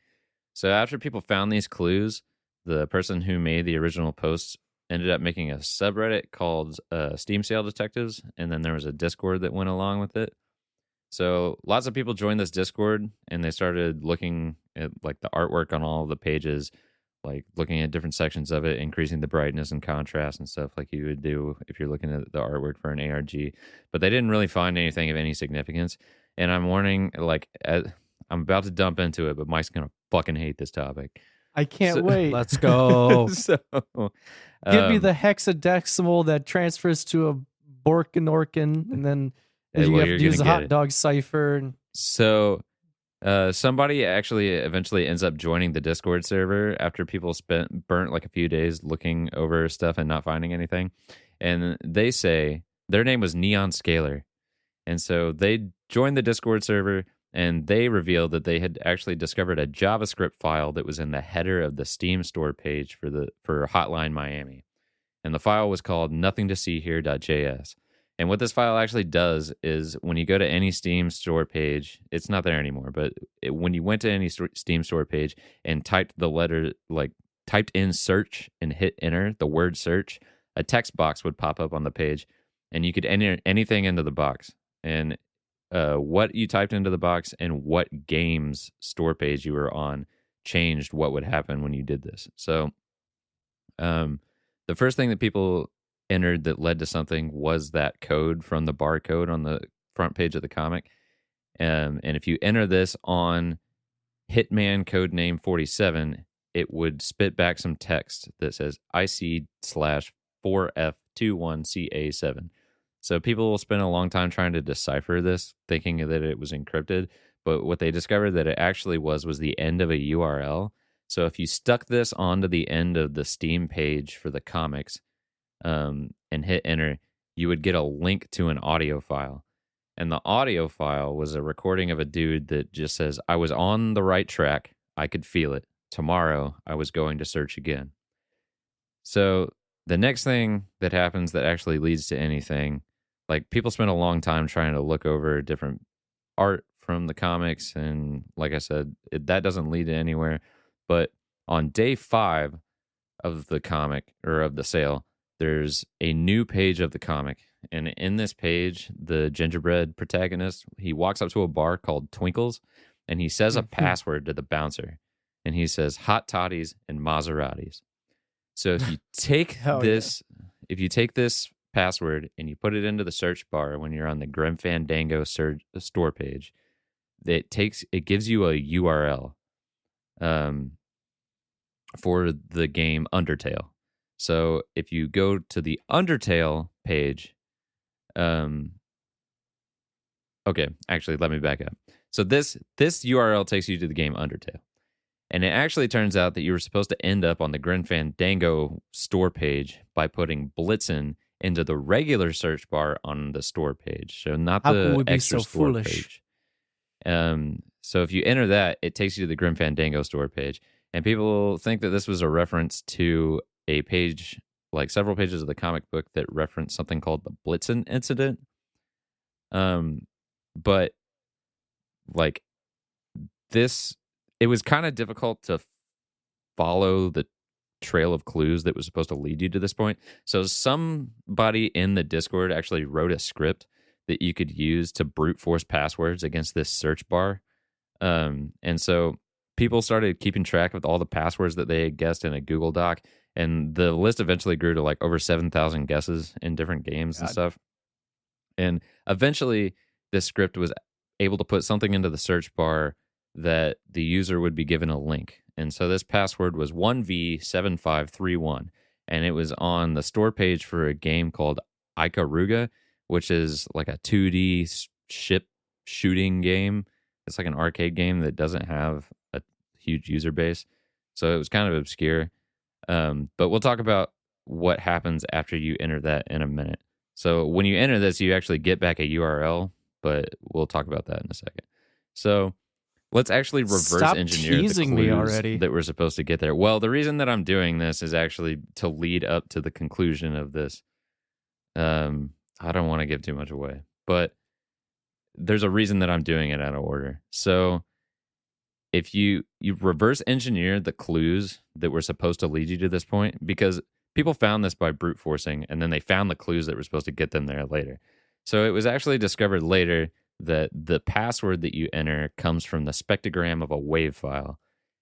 So after people found these clues, the person who made the original post ended up making a subreddit called Steam Sale Detectives, and then there was a Discord that went along with it. So lots of people joined this Discord, and they started looking at like the artwork on all of the pages, like looking at different sections of it, increasing the brightness and contrast and stuff like you would do if you're looking at the artwork for an ARG. But they didn't really find anything of any significance. And I'm warning, like, I'm about to dump into it, but Mike's gonna fucking hate this topic. I can't So- wait. Let's go. So Give me the hexadecimal that transfers to a Borkinorkin, and then you well, have you're to use gonna the get hot it. dog cipher. So somebody actually eventually ends up joining the Discord server after people burnt like a few days looking over stuff and not finding anything. And they say their name was Neon Scalar. And so they joined the Discord server, and they revealed that they had actually discovered a JavaScript file that was in the header of the Steam store page for Hotline Miami. And the file was called nothingtoseehere.js. And what this file actually does is when you go to any Steam store page, it's not there anymore, but when you went to any Steam store page and typed the letter, like typed in search and hit enter, the word search, a text box would pop up on the page, and you could enter anything into the box. And what you typed into the box and what game's store page you were on changed what would happen when you did this. So the first thing that people entered that led to something was that code from the barcode on the front page of the comic. And if you enter this on Hitman codename 47, it would spit back some text that says IC/4F21CA7. So people will spend a long time trying to decipher this, thinking that it was encrypted. But what they discovered that it actually was the end of a URL. So if you stuck this onto the end of the Steam page for the comics and hit enter, you would get a link to an audio file. And the audio file was a recording of a dude that just says, I was on the right track. I could feel it. Tomorrow, I was going to search again. So the next thing that happens that actually leads to anything, like people spend a long time trying to look over different art from the comics. And like I said, that doesn't lead to anywhere. But on day 5 of the comic or of the sale, there's a new page of the comic. And in this page, the gingerbread protagonist, he walks up to a bar called Twinkles, and he says a password to the bouncer. And he says, hot toddies and Maseratis. So if you take if you take this password and you put it into the search bar when you're on the Grim Fandango store page, it gives you a URL for the game Undertale. So if you go to the Undertale page, okay, actually, let me back up. So this URL takes you to the game Undertale. And it actually turns out that you were supposed to end up on the Grim Fandango store page by putting Blitzen into the regular search bar on the store page. So not How could the we be extra so store foolish? page. So if you enter that, it takes you to the Grim Fandango store page. And people think that this was a reference to a page, like several pages of the comic book that reference something called the Blitzen incident. But like this, it was kind of difficult to follow the trail of clues that was supposed to lead you to this point. So somebody in the Discord actually wrote a script that you could use to brute force passwords against this search bar. And so people started keeping track of all the passwords that they had guessed in a Google Doc, and the list eventually grew to like over 7,000 guesses in different games and stuff. And eventually this script was able to put something into the search bar that the user would be given a link. And so this password was 1V7531, and it was on the store page for a game called Ikaruga, which is like a 2D ship shooting game. It's like an arcade game that doesn't have a huge user base. So it was kind of obscure. But we'll talk about what happens after you enter that in a minute. So when you enter this, you actually get back a URL, but we'll talk about that in a second. So let's actually reverse Stop engineer the teasing me clues already. that we're supposed to get there. Well, the reason that I'm doing this is actually to lead up to the conclusion of this. I don't want to give too much away, but there's a reason that I'm doing it out of order. So if you reverse engineer the clues that were supposed to lead you to this point, because people found this by brute forcing, and then they found the clues that were supposed to get them there later. So it was actually discovered later that the password that you enter comes from the spectrogram of a WAV file.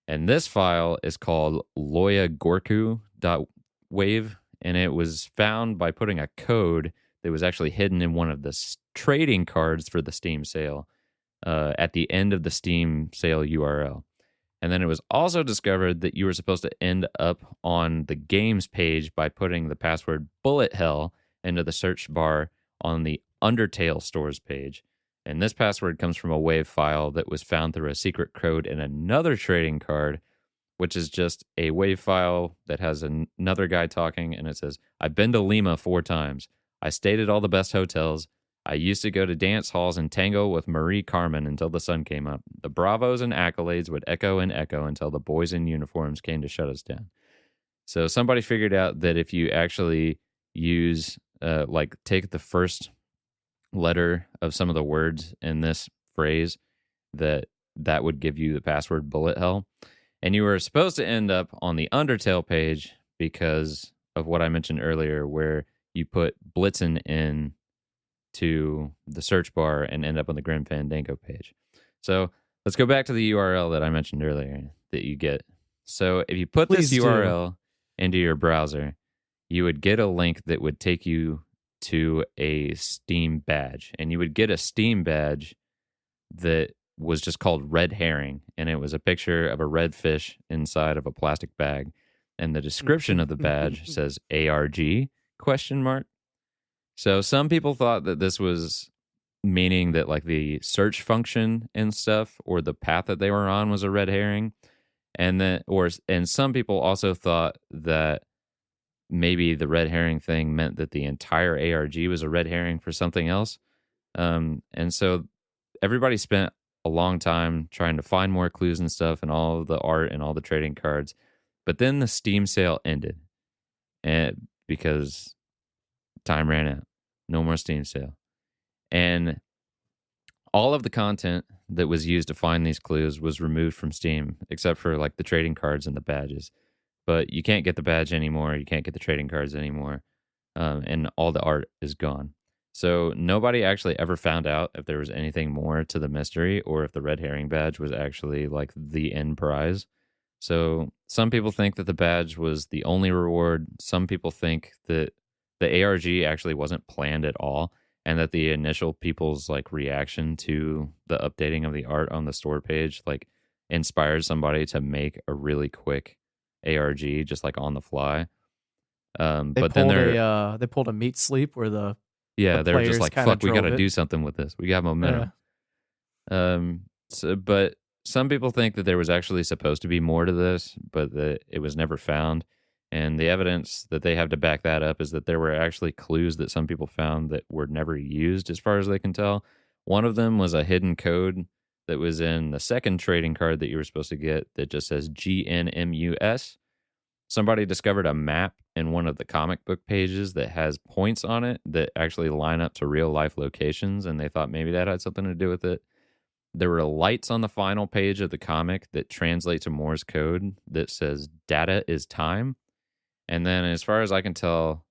And this file is called loyagorku.wave, and it was found by putting a code that was actually hidden in one of the trading cards for the Steam sale at the end of the Steam sale URL. And then it was also discovered that you were supposed to end up on the games page by putting the password bullet hell into the search bar on the Undertale stores page. And this password comes from a WAV file that was found through a secret code in another trading card, which is just a WAV file that has another guy talking, and it says, "I've been to Lima 4 times. I stayed at all the best hotels. I used to go to dance halls and tango with Marie Carmen until the sun came up. The bravos and accolades would echo and echo until the boys in uniforms came to shut us down." So somebody figured out that if you actually use, take the first letter of some of the words in this phrase, that would give you the password bullet hell. And you were supposed to end up on the Undertale page because of what I mentioned earlier, where you put Blitzen in to the search bar and end up on the Grim Fandango page. So let's go back to the URL that I mentioned earlier that you get. So if you put Please this do. URL into your browser, you would get a link that would take you to a Steam badge. And you would get a Steam badge that was just called Red Herring. And it was a picture of a red fish inside of a plastic bag. And the description of the badge says ARG ? So some people thought that this was meaning that like the search function and stuff, or the path that they were on, was a red herring. And some people also thought that maybe the red herring thing meant that the entire ARG was a red herring for something else. And so everybody spent a long time trying to find more clues and stuff, and all of the art and all the trading cards. But then the Steam sale ended, and because time ran out, no more Steam sale. And all of the content that was used to find these clues was removed from Steam, except for like the trading cards and the badges. But you can't get the badge anymore. You can't get the trading cards anymore. And all the art is gone. So nobody actually ever found out if there was anything more to the mystery, or if the red herring badge was actually like the end prize. So some people think that the badge was the only reward. Some people think that the ARG actually wasn't planned at all, and that the initial people's like reaction to the updating of the art on the store page like inspired somebody to make a really quick ARG just like on the fly. But then they pulled a meat sleep where the they were players just like, kinda fuck, we got to drove it. do something with this. We got momentum. But some people think that there was actually supposed to be more to this, but that it was never found. And the evidence that they have to back that up is that there were actually clues that some people found that were never used, as far as they can tell. One of them was a hidden code that was in the second trading card that you were supposed to get that just says GNMUS. Somebody discovered a map in one of the comic book pages that has points on it that actually line up to real life locations, and they thought maybe that had something to do with it. There were lights on the final page of the comic that translate to Morse code that says data is time. And then, as far as I can tell,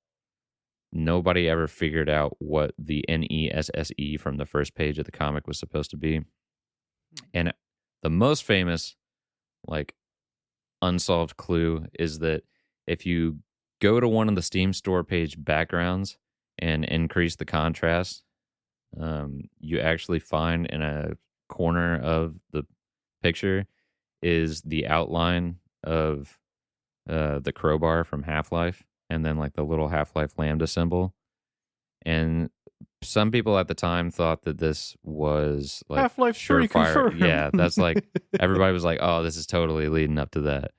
nobody ever figured out what the NESSE from the first page of the comic was supposed to be. And the most famous, like, unsolved clue is that if you go to one of the Steam store page backgrounds and increase the contrast, you actually find in a corner of the picture is the outline of the crowbar from Half-Life, and then like the little Half-Life Lambda symbol. And some people at the time thought that this was like Half-Life 3 surefire. confirmed. Yeah, that's like everybody was like, "Oh, this is totally leading up to that,"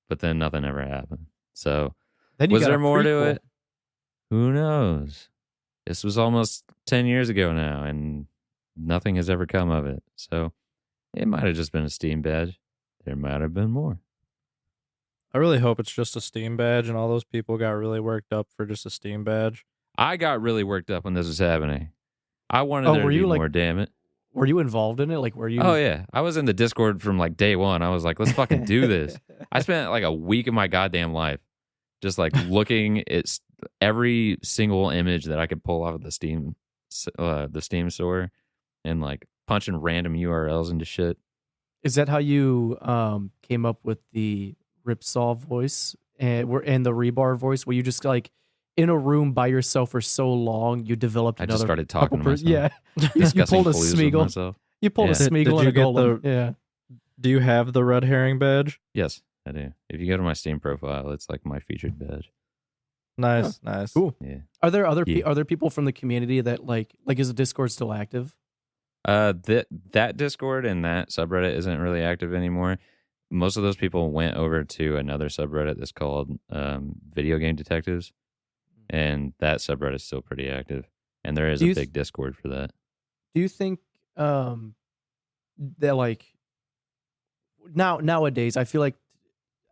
but then nothing ever happened. So, Then you was got there a more to prequel. it? Who knows? This was almost 10 years ago now, and nothing has ever come of it. So, it might have just been a Steam badge. There might have been more. I really hope it's just a Steam badge, and all those people got really worked up for just a Steam badge. I got really worked up when this was happening. I wanted Oh, there to were be you, like- more, damn it. Were you involved in it? Like, were you? Oh, yeah. I was in the Discord from like day one. I was like, let's fucking do this. I spent like a week of my goddamn life just like looking at every single image that I could pull off of the Steam store and like punching random URLs into shit. Is that how you came up with the Ripsaw voice and the Rebar voice? Where you just like in a room by yourself for so long, you developed I another. just started talking to myself. Yeah, you Discussing pulled a clues with Smeagol. myself. You pulled a Yeah. Smeagol Did and you a get Golem. Yeah. Do you have the red herring badge? Yes, I do. If you go to my Steam profile, it's like my featured badge. Nice, nice. Cool. Yeah. Are there other Yeah. are there people from the community that like is the Discord still active? That Discord and that subreddit isn't really active anymore. Most of those people went over to another subreddit that's called Video Game Detectives, and that subreddit is still pretty active. And there is Do a you big Discord for that. Do you think that like nowadays I feel like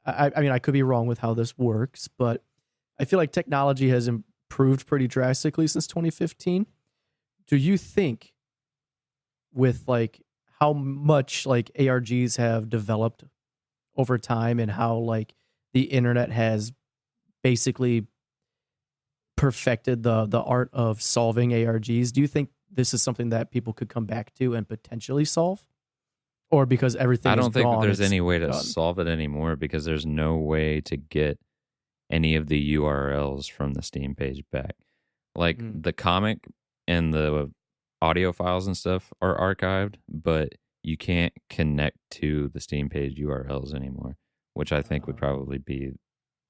I mean I could be wrong with how this works, but I feel like technology has improved pretty drastically since 2015. Do you think with like how much like ARGs have developed over time and how like the internet has basically perfected the art of solving ARGs, do you think this is something that people could come back to and potentially solve? Or because everything I don't is think that gone, there's it's any way to done? solve it anymore because there's no way to get any of the URLs from the Steam page back. Like the comic and the audio files and stuff are archived, but you can't connect to the Steam page URLs anymore, which I think would probably be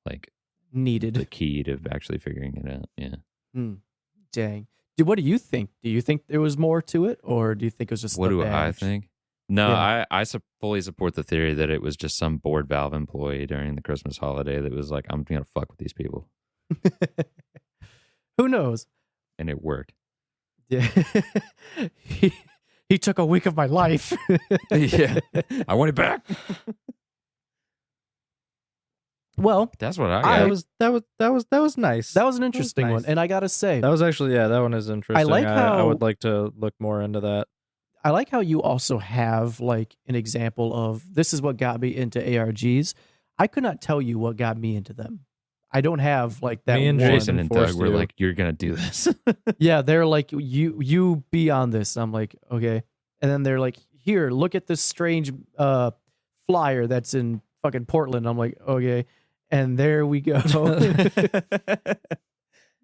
like the Needed. key to actually figuring it out. Yeah. Dang. What do you think? Do you think there was more to it, or do you think it was just What the do I badge? think? No, Yeah. I fully support the theory that it was just some bored Valve employee during the Christmas holiday that was like, I'm going to fuck with these people. Who knows? And it worked. Yeah. he took a week of my life. Yeah. I want it back. Well, That's what I That got. was nice. that was an interesting nice. one, and I gotta say, That was actually, yeah, that one is interesting. like I how- would like to look more into that. I like how you also have like an example of this is what got me into ARGs. I could not tell you what got me into them. I don't have like that. Me and one. Jason and Doug forced were you. like, you're going to do this. Yeah, they're like, you be on this. I'm like, okay. And then they're like, here, look at this strange flyer that's in fucking Portland. I'm like, okay. And there we go. I've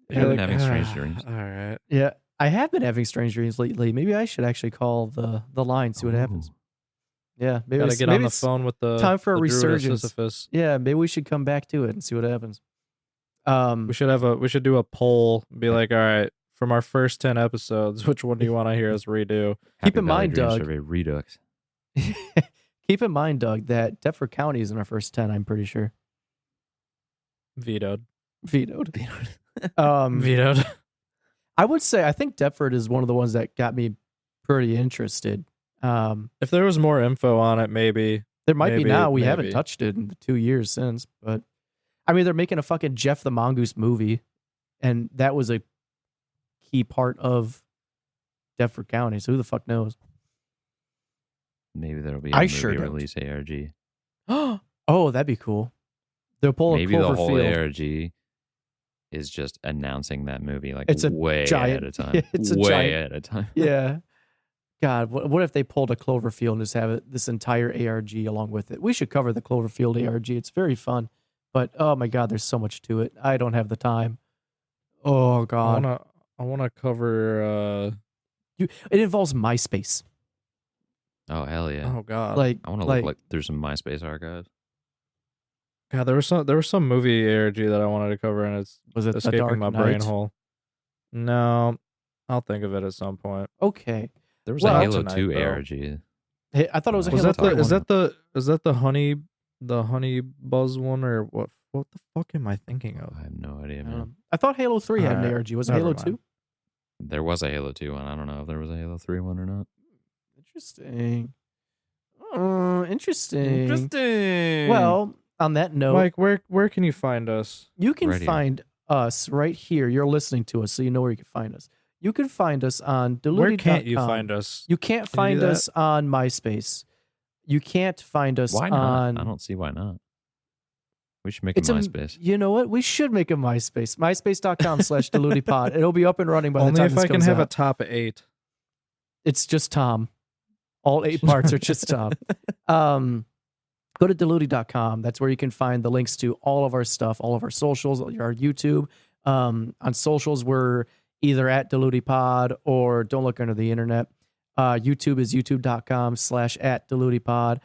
been like, having strange dreams. All right. Yeah, I have been having strange dreams lately. Maybe I should actually call the line, see what happens. Yeah, maybe Gotta it's- get maybe on the it's phone with the time for a the Druid of resurgence. Sisyphus. Yeah, maybe we should come back to it and see what happens. We should do a poll. Be like, all right, from our first 10 episodes, which one do you want to hear us redo? Happy in Valley mind, Dream Doug. Survey Redux. keep in mind, Doug, that Deptford County is in our first 10. I'm pretty sure. Vetoed. Vetoed. I would say I think Deptford is one of the ones that got me pretty interested. If there was more info on it, maybe. There might be now. We haven't maybe. touched it in the 2 years since, but I mean, they're making a fucking Jeff the Mongoose movie, and that was a key part of Deptford County. So who the fuck knows? Maybe there'll be a I movie sure don't. release ARG. Oh, that'd be cool. They'll pull Maybe a the whole Cloverfield. ARG is just announcing that movie like It's a way giant- ahead of time. it's a way giant- ahead of time. Yeah. God, what if they pulled a Cloverfield and just have this entire ARG along with it? We should cover the Cloverfield ARG. It's very fun. But oh my God, there's so much to it. I don't have the time. Oh God. I wanna cover It involves MySpace. Oh hell yeah! oh god. Like I want to look like there's some MySpace archives. God, there was some movie ARG that I wanted to cover and it's was it The escaping Dark my Knight? brain hole. No. I'll think of it at some point. Okay. There was Well, a Halo tonight, 2 though. ARG. Hey, I thought it was a Was Halo that the 3 is one. that the honey buzz one or what the fuck am I thinking of? I have no idea, man. I thought Halo 3 had an Alright, ARG. Was it never Halo mind. 2? There was a Halo 2 one. I don't know if there was a Halo 3 one or not. Interesting. Interesting. Interesting. Well, on that note, Mike, where can you find us? you can right here. find us right here. You're listening to us, so you know where you can find us. You can find us on Diluted.com. Where can't you find us? You can't Can you do find us on MySpace. You can't find us why not? on... I don't see why not. We should make a It's MySpace. You know what? We should make a MySpace. MySpace.com/DilutedPod. It'll be up and running by the Only time if this I can comes have a out. top 8. It's just Tom. All 8 parts are just Tom. Go to Diluted.com. That's where you can find the links to all of our stuff, all of our socials, our YouTube. On socials, we're either at DilutedPod or Don't Look Under the Internet. YouTube is youtube.com/@DilutedPod.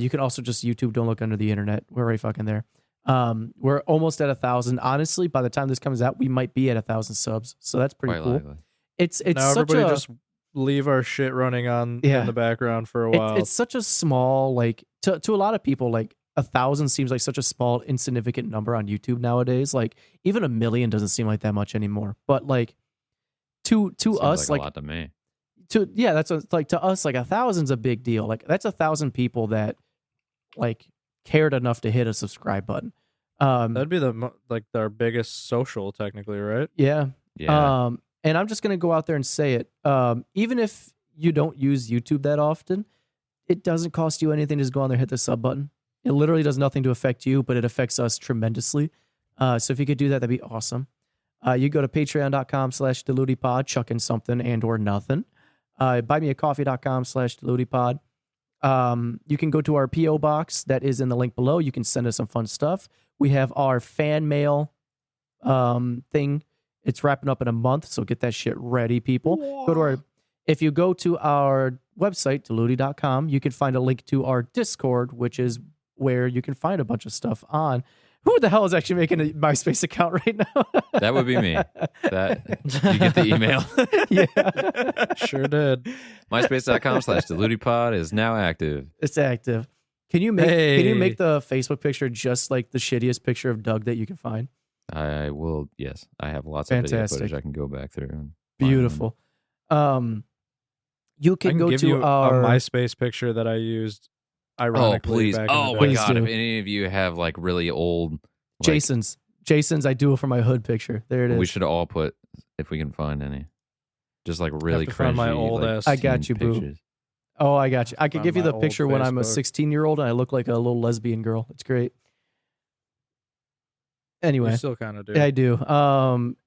You can also just YouTube Don't Look Under the Internet. We're right fucking there. We're almost at 1,000. Honestly, by the time this comes out, we might be at 1,000 subs. So that's pretty Quite cool. likely. It's Now such everybody a just leave our shit running on Yeah. in the background for a while. it's such a small, like, to a lot of people, like 1,000 seems like such a small, insignificant number on YouTube nowadays. Like even 1 million doesn't seem like that much anymore. But like to Seems us, like like a lot to me. that's like to us, like 1,000's a big deal. Like that's 1,000 people like cared enough to hit a subscribe button. That'd be our biggest social technically, right? Yeah. Yeah. And I'm just gonna go out there and say it. Even if you don't use YouTube that often, it doesn't cost you anything to just go on there and hit the sub button. It literally does nothing to affect you, but it affects us tremendously. So if you could do that, that'd be awesome. You go to patreon.com/DilutedPod, chuck in something and or nothing. Buymeacoffee.com/DilutedPod. You can go to our P.O. box that is in the link below. You can send us some fun stuff. We have our fan mail thing. It's wrapping up in a month, so get that shit ready, people. If you go to our website, Diluted.com, you can find a link to our Discord, which is where you can find a bunch of stuff on. Who the hell is actually making a MySpace account right now? That would be me. Did you get the email? Yeah. Sure did. MySpace.com/DilutedPod is now active. It's active. Can you make the Facebook picture just like the shittiest picture of Doug that you can find? I will. Yes, I have lots of video Fantastic. footage I can go back through. And find Beautiful. You I can can go give to you our a MySpace picture that I used. Oh Ironically, please! back in Oh the my day. Please god! do. If any of you have like really old, like, Jason's. I do it for my hood picture. There it is. we should all put if we can find any, just like really to find my cringy, old like, ass- I got teen you, boo. pictures. Oh, I got you. I could On give you my the old picture when I'm a Facebook. 16-year-old and I look like a little lesbian girl. It's great. Anyway, You still kind of do. yeah, I do.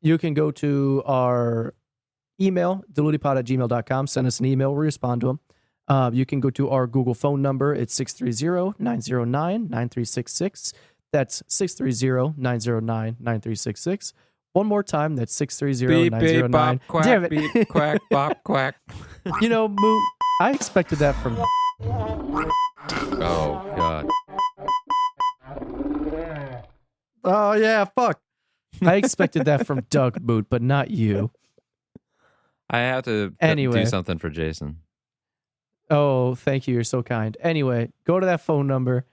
You can go to our email, dilutedpod@gmail.com. Send us an email. We'll respond to them. You can go to our Google phone number. It's 630-909-9366. That's 630-909-9366. One more time, that's 630-909. quack, Damn it. beep, quack, bop, quack. You know, Moot, I expected that from... Oh god! Oh yeah, fuck. I expected that from Doug Moot, but not you. I have to Anyway. do something for Jason. Oh, thank you. You're so kind. Anyway, go to that phone number.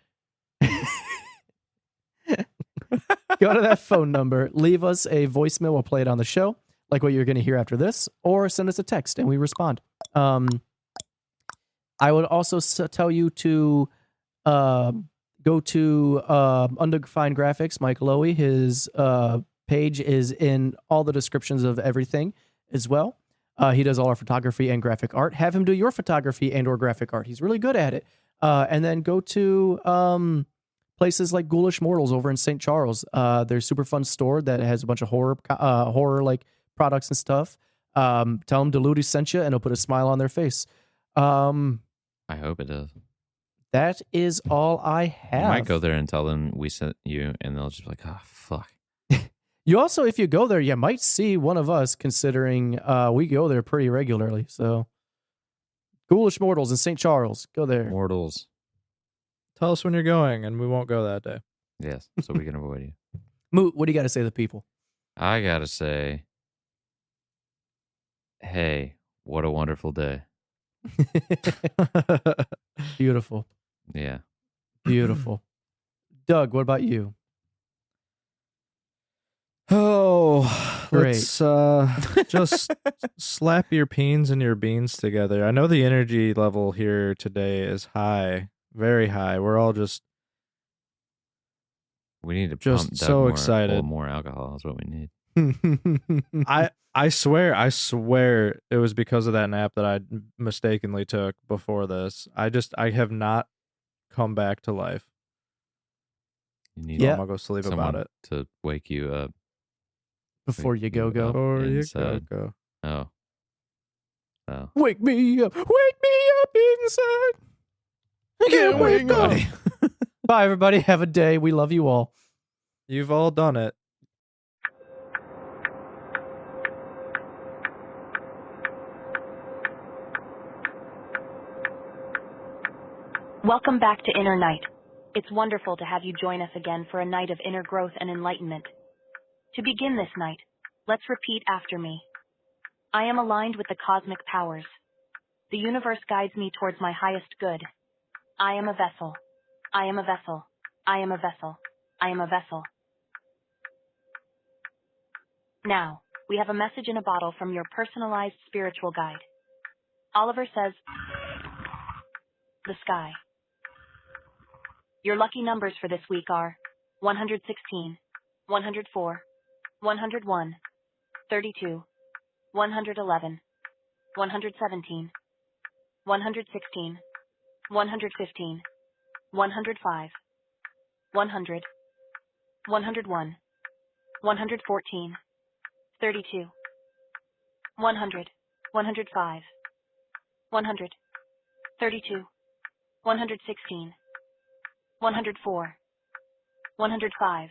Go to that phone number, leave us a voicemail. We'll play it on the show, like what you're going to hear after this, or send us a text and we respond. I would also tell you to go to Undefined Graphics, Mike Lowy. His page is in all the descriptions of everything as well. He does all our photography and graphic art. Have him do your photography and or graphic art. He's really good at it. And then go to places like Ghoulish Mortals over in St. Charles. There's a super fun store that has a bunch of horror like products and stuff. Tell them Deludi sent you, and it'll put a smile on their face. I hope it does. That is all I have. You might go there and tell them we sent you, and they'll just be like, "Oh, fuck." You also, if you go there, you might see one of us, considering we go there pretty regularly. So, Ghoulish Mortals in St. Charles, go there. Mortals. Tell us when you're going, and we won't go that day. Yes, so we can avoid you. Moot, what do you got to say to the people? I gotta say, hey, what a wonderful day. Beautiful. Yeah. Beautiful. Doug, what about you? Oh, Great. let's just slap your peens and your beans together. I know the energy level here today is high, very high. We're all just We need to Just pump Doug so more, excited. full of more alcohol is what we need. I swear it was because of that nap that I mistakenly took before this. I have not come back to life. You need Yeah. I'm gonna go sleep someone about it. to wake you up. Before you go. Before you inside. go. Oh. Oh. Wake me up inside. I can't wake up. Bye, everybody. Have a day. We love you all. You've all done it. Welcome back to Inner Night. It's wonderful to have you join us again for a night of inner growth and enlightenment. To begin this night, let's repeat after me. I am aligned with the cosmic powers. The universe guides me towards my highest good. I am a vessel. I am a vessel. I am a vessel. I am a vessel. Now, we have a message in a bottle from your personalized spiritual guide. Oliver says, the sky. Your lucky numbers for this week are 116, 104, 101, 32, 111, 117, 116, 115, 105, 100, 101, 114, 32, 100, 105, 100, 32, 116, 104, 105,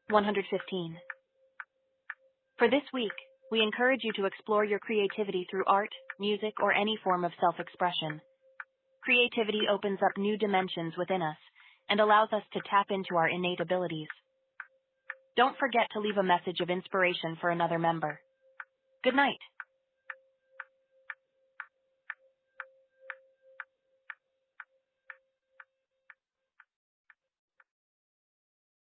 115. For this week, we encourage you to explore your creativity through art, music, or any form of self-expression. Creativity opens up new dimensions within us and allows us to tap into our innate abilities. Don't forget to leave a message of inspiration for another member. Good night.